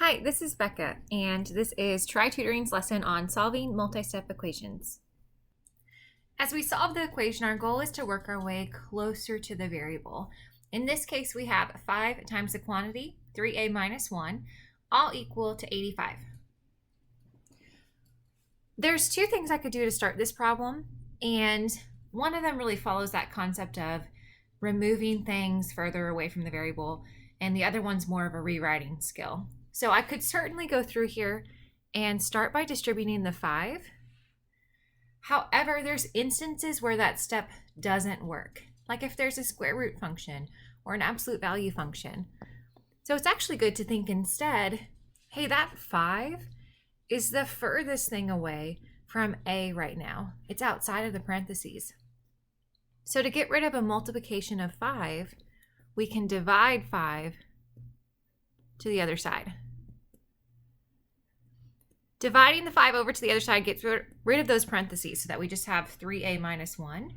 Hi, this is Becca, and this is Try Tutoring's lesson on solving multi-step equations. As we solve the equation, our goal is to work our way closer to the variable. In this case, we have 5 times the quantity, 3a minus 1, all equal to 85. There's two things I could do to start this problem, and one of them really follows that concept of removing things further away from the variable, and the other one's more of a rewriting skill. So I could certainly go through here and start by distributing the 5. However, there's instances where that step doesn't work, like if there's a square root function or an absolute value function. So it's actually good to think instead, hey, that 5 is the furthest thing away from a right now. It's outside of the parentheses. So to get rid of a multiplication of 5, we can divide 5 to the other side. Dividing the 5 over to the other side gets rid of those parentheses so that we just have 3a minus 1.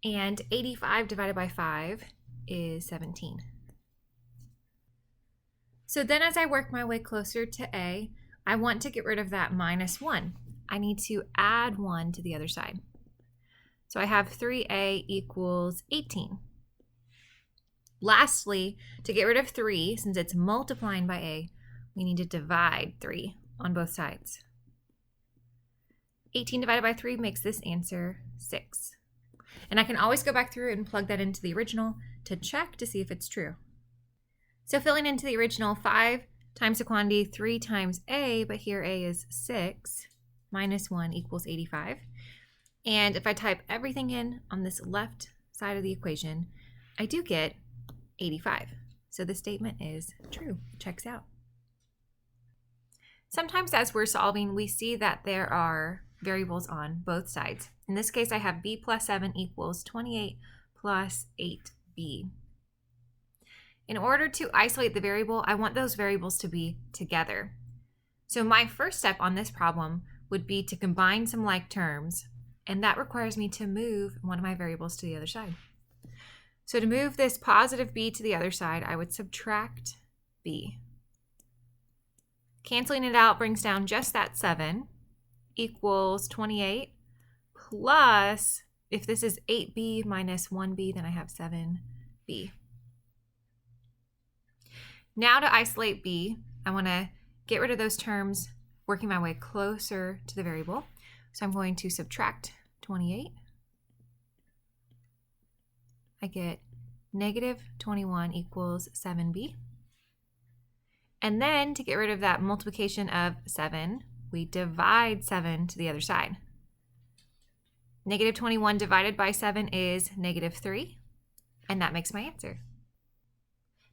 And 85 divided by 5 is 17. So then as I work my way closer to a, I want to get rid of that minus 1. I need to add 1 to the other side. So I have 3a equals 18. Lastly, to get rid of 3, since it's multiplying by a, we need to divide 3 on both sides. 18 divided by 3 makes this answer 6. And I can always go back through and plug that into the original to check to see if it's true. So filling into the original, 5 times the quantity, 3 times a, but here a is 6, minus 1 equals 85. And if I type everything in on this left side of the equation, I do get 85. So the statement is true. It checks out. Sometimes as we're solving, we see that there are variables on both sides. In this case, I have b plus 7 equals 28 plus 8b. In order to isolate the variable, I want those variables to be together. So my first step on this problem would be to combine some like terms, and that requires me to move one of my variables to the other side. So to move this positive b to the other side, I would subtract b. Canceling it out brings down just that 7 equals 28 plus, if this is 8b minus 1b, then I have 7b. Now to isolate b, I want to get rid of those terms, working my way closer to the variable. So I'm going to subtract 28. I get negative 21 equals 7b. And then to get rid of that multiplication of 7, we divide 7 to the other side. Negative 21 divided by 7 is negative 3, and that makes my answer.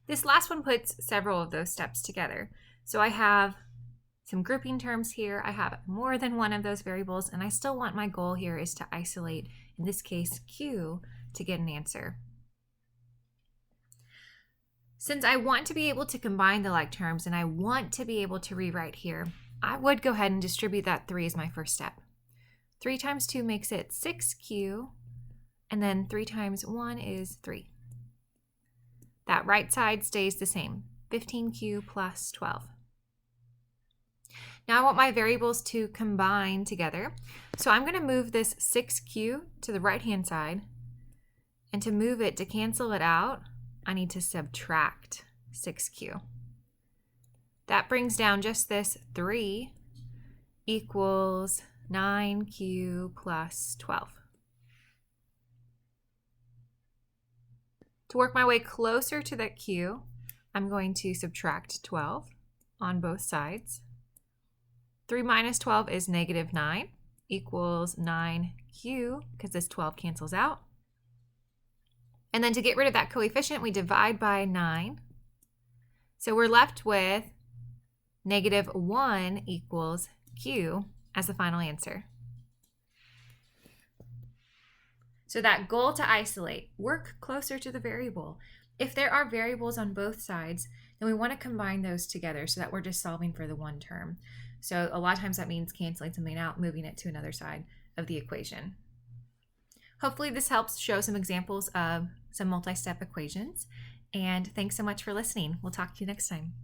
This last one puts several of those steps together. So I have some grouping terms here. I have more than one of those variables, and I still want my goal here is to isolate, in this case, q, to get an answer. Since I want to be able to combine the like terms and I want to be able to rewrite here, I would go ahead and distribute that 3 as my first step. 3 times 2 makes it 6q, and then 3 times 1 is 3. That right side stays the same, 15q plus 12. Now I want my variables to combine together, so I'm going to move this 6q to the right-hand side, and to move it, to cancel it out, I need to subtract 6q. That brings down just this 3 equals 9q plus 12. To work my way closer to that q, I'm going to subtract 12 on both sides. 3 minus 12 is negative 9 equals 9q, because this 12 cancels out. And then to get rid of that coefficient, we divide by 9. So we're left with negative 1 equals q as the final answer. So that goal to isolate, work closer to the variable. If there are variables on both sides, then we want to combine those together so that we're just solving for the one term. So a lot of times that means canceling something out, moving it to another side of the equation. Hopefully this helps show some examples of some multi-step equations. And thanks so much for listening. We'll talk to you next time.